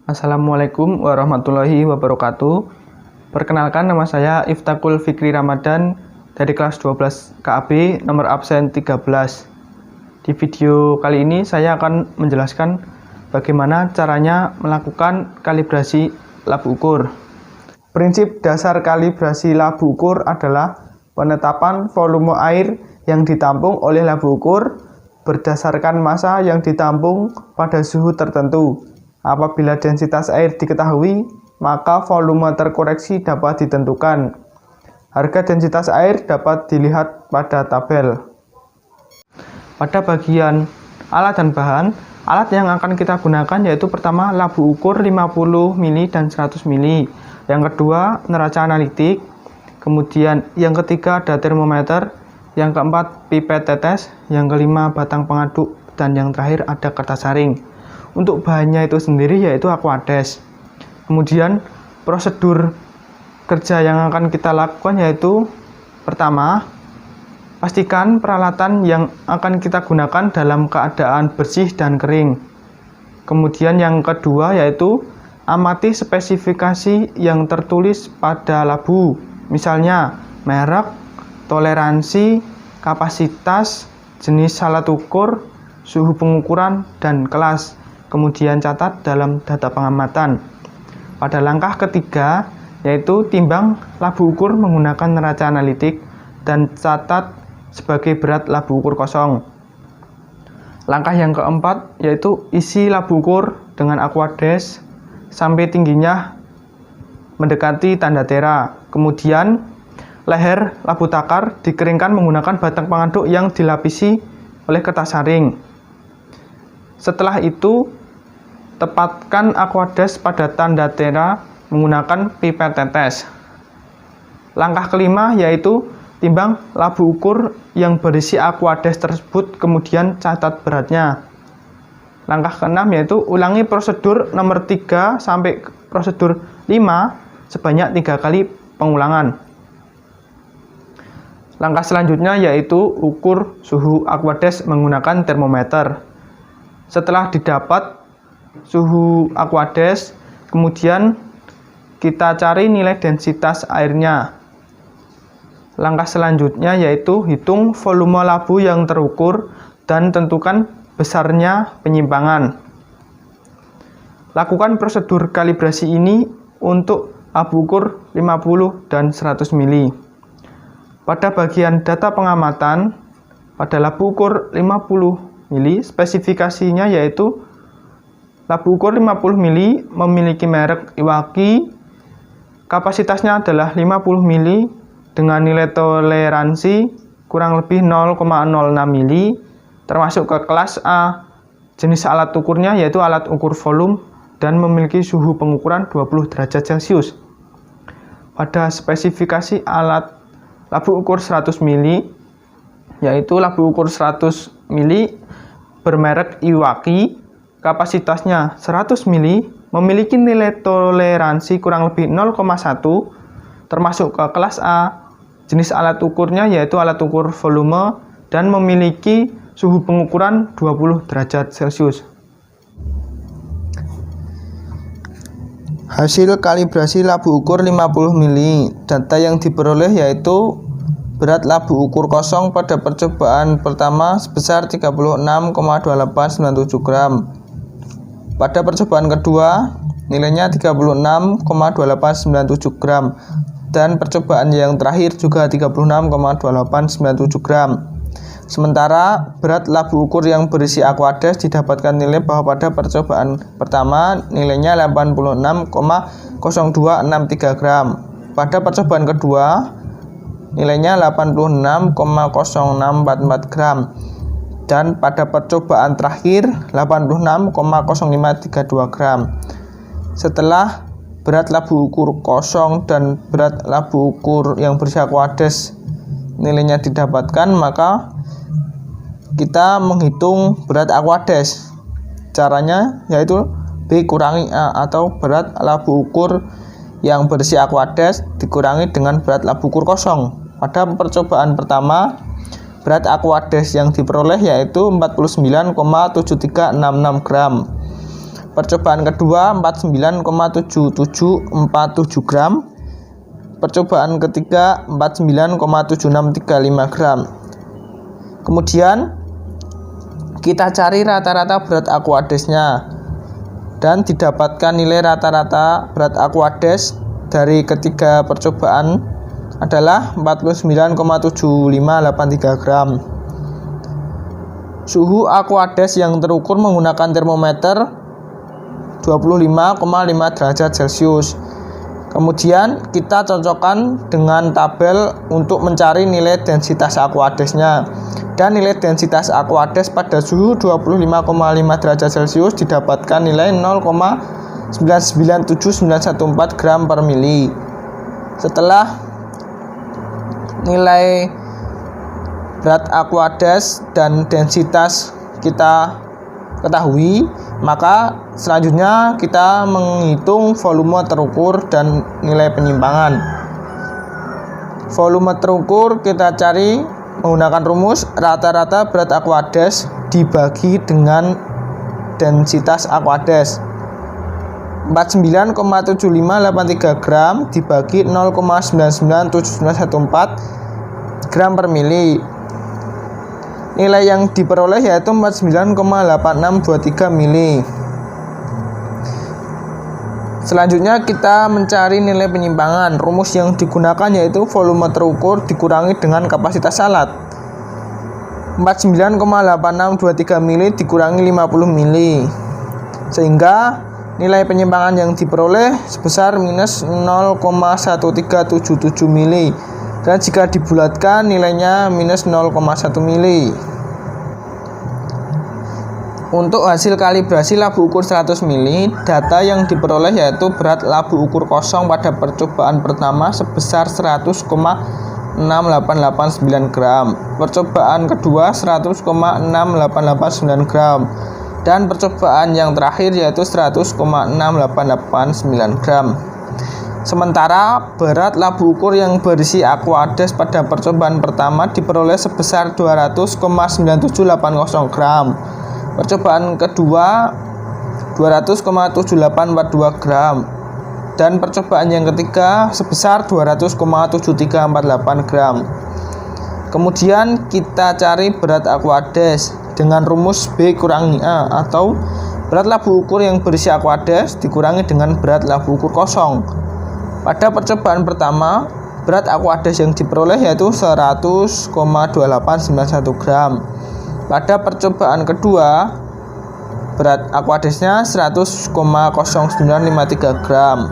Assalamualaikum warahmatullahi wabarakatuh. Perkenalkan, nama saya Iftakul Fikri Ramadan dari kelas 12 KAB nomor absen 13. Di video kali ini saya akan menjelaskan bagaimana caranya melakukan kalibrasi labu ukur. Prinsip dasar kalibrasi labu ukur adalah penetapan volume air yang ditampung oleh labu ukur berdasarkan massa yang ditampung pada suhu tertentu. Apabila densitas air diketahui, maka volume terkoreksi dapat ditentukan. Harga densitas air dapat dilihat pada tabel. Pada bagian alat dan bahan, alat yang akan kita gunakan yaitu pertama labu ukur 50 mili dan 100 mili. Yang kedua neraca analitik. Kemudian yang ketiga ada termometer. Yang keempat pipet tetes. Yang kelima batang pengaduk. Dan yang terakhir ada kertas saring. Untuk bahannya itu sendiri yaitu Aquades. Kemudian prosedur kerja yang akan kita lakukan yaitu pertama, pastikan peralatan yang akan kita gunakan dalam keadaan bersih dan kering. Kemudian yang kedua yaitu amati spesifikasi yang tertulis pada labu, misalnya merek, toleransi, kapasitas, jenis alat ukur, suhu pengukuran, dan kelas. Kemudian catat dalam data pengamatan. Pada langkah ketiga, yaitu timbang labu ukur menggunakan neraca analitik dan catat sebagai berat labu ukur kosong. Langkah yang keempat, yaitu isi labu ukur dengan Aquades sampai tingginya mendekati tanda tera. Kemudian, leher labu takar dikeringkan menggunakan batang pengaduk yang dilapisi oleh kertas saring. Setelah itu, tepatkan Aquades pada tanda tera menggunakan pipet tetes. Langkah kelima yaitu timbang labu ukur yang berisi Aquades tersebut, kemudian catat beratnya. Langkah keenam yaitu ulangi prosedur nomor 3 sampai prosedur 5 sebanyak 3 kali pengulangan. Langkah selanjutnya yaitu ukur suhu Aquades menggunakan termometer. Setelah didapat suhu Aquades, kemudian kita cari nilai densitas airnya. Langkah selanjutnya yaitu hitung volume labu yang terukur dan tentukan besarnya penyimpangan. Lakukan prosedur kalibrasi ini untuk labu ukur 50 dan 100 mili. Pada bagian data pengamatan, pada labu ukur 50 mili, spesifikasinya yaitu labu ukur 50 mili memiliki merek Iwaki, kapasitasnya adalah 50 mili dengan nilai toleransi kurang lebih 0,06 mili, termasuk ke kelas A. Jenis alat ukurnya yaitu alat ukur volume dan memiliki suhu pengukuran 20 derajat Celcius. Pada spesifikasi alat labu ukur 100 mili, yaitu labu ukur 100 mili bermerek Iwaki, kapasitasnya 100 mili, memiliki nilai toleransi kurang lebih 0,1, termasuk ke kelas A. Jenis alat ukurnya yaitu alat ukur volume dan memiliki suhu pengukuran 20 derajat Celcius. Hasil kalibrasi labu ukur 50 mili. Data yang diperoleh yaitu berat labu ukur kosong pada percobaan pertama sebesar 36,2897 gram. Pada percobaan kedua, nilainya 36,2897 gram. Dan percobaan yang terakhir juga 36,2897 gram. Sementara berat labu ukur yang berisi Aquades didapatkan nilai bahwa pada percobaan pertama nilainya 86,0263 gram. Pada percobaan kedua, nilainya 86,0644 gram. Dan pada percobaan terakhir 86,0532 gram. Setelah berat labu ukur kosong dan berat labu ukur yang berisi Aquades nilainya didapatkan, maka kita menghitung berat Aquades. Caranya yaitu B kurangi A, atau berat labu ukur yang berisi Aquades dikurangi dengan berat labu ukur kosong. Pada percobaan pertama, berat Aquades yang diperoleh yaitu 49,7366 gram. Percobaan kedua 49,7747 gram. Percobaan ketiga 49,7635 gram. Kemudian kita cari rata-rata berat Aquadesnya dan didapatkan nilai rata-rata berat Aquades dari ketiga percobaan adalah 49,7583 gram. Suhu Aquades yang terukur menggunakan termometer 25,5 derajat Celcius. Kemudian kita cocokkan dengan tabel untuk mencari nilai densitas Aquadesnya. Dan nilai densitas Aquades pada suhu 25,5 derajat Celcius didapatkan nilai 0,997914 gram per mili. Setelah nilai berat Aquades dan densitas kita ketahui, maka selanjutnya kita menghitung volume terukur dan nilai penyimpangan. Volume terukur kita cari menggunakan rumus rata-rata berat Aquades dibagi dengan densitas Aquades. 49,7583 gram dibagi 0,997914 gram per mili. Nilai yang diperoleh yaitu 49,8623 mili. Selanjutnya kita mencari nilai penyimpangan. Rumus yang digunakan yaitu volume terukur dikurangi dengan kapasitas alat. 49,8623 mili dikurangi 50 mili. Sehingga nilai penyimpangan yang diperoleh sebesar minus 0,1377 mili. Dan jika dibulatkan nilainya minus 0,1 mili. Untuk hasil kalibrasi labu ukur 100 mili, data yang diperoleh yaitu berat labu ukur kosong pada percobaan pertama sebesar 100,6889 gram, percobaan kedua 100,6889 gram, dan percobaan yang terakhir yaitu 100,6889 gram. Sementara berat labu ukur yang berisi Aquades pada percobaan pertama diperoleh sebesar 200,9780 gram. Percobaan kedua 200,7842 gram. Dan percobaan yang ketiga sebesar 200,7348 gram. Kemudian kita cari berat Aquades dengan rumus B kurangi A, atau berat labu ukur yang berisi Aquades dikurangi dengan berat labu ukur kosong. Pada percobaan pertama, berat Aquades yang diperoleh yaitu 100,2891 gram. Pada percobaan kedua, berat Aquadesnya 100,0953 gram.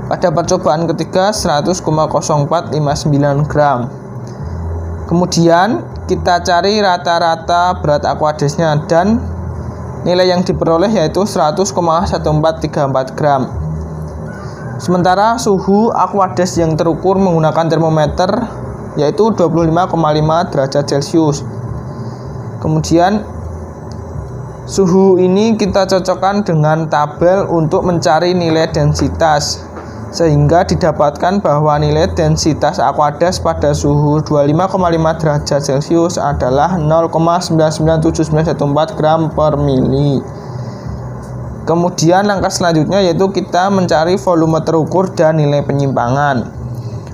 Pada percobaan ketiga, 100,0459 gram. Kemudian kita cari rata-rata berat Aquadesnya dan nilai yang diperoleh yaitu 100,1434 gram. Sementara suhu Aquades yang terukur menggunakan termometer yaitu 25,5 derajat Celcius. Kemudian suhu ini kita cocokkan dengan tabel untuk mencari nilai densitas, sehingga didapatkan bahwa nilai densitas Aquades pada suhu 25,5 derajat Celcius adalah 0,997914 gram per mili. Kemudian langkah selanjutnya yaitu kita mencari volume terukur dan nilai penyimpangan.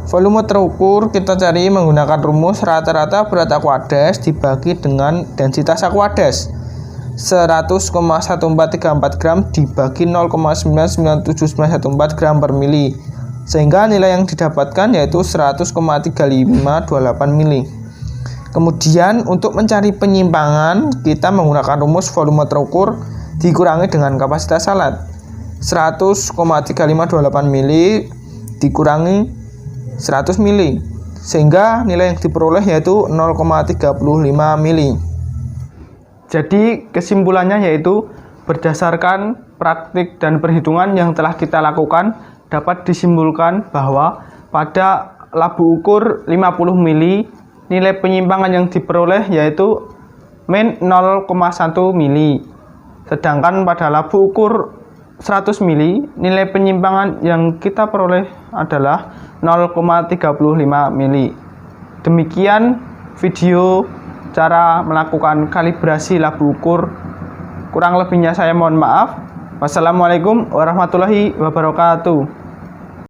Volume terukur kita cari menggunakan rumus rata-rata berat Aquades dibagi dengan densitas Aquades. 100,1434 gram dibagi 0,997914 gram per mili. Sehingga nilai yang didapatkan yaitu 100,3528 mili. Kemudian untuk mencari penyimpangan kita menggunakan rumus volume terukur dikurangi dengan kapasitas alat. 100,3528 mili dikurangi 100 mili, sehingga nilai yang diperoleh yaitu 0,35 mili. Jadi kesimpulannya yaitu berdasarkan praktik dan perhitungan yang telah kita lakukan dapat disimpulkan bahwa pada labu ukur 50 mili nilai penyimpangan yang diperoleh yaitu min 0,1 mili. Sedangkan pada labu ukur 100 mili nilai penyimpangan yang kita peroleh adalah 0,35 mili. Demikian video cara melakukan kalibrasi labu ukur. Kurang lebihnya saya mohon maaf. Wassalamualaikum warahmatullahi wabarakatuh.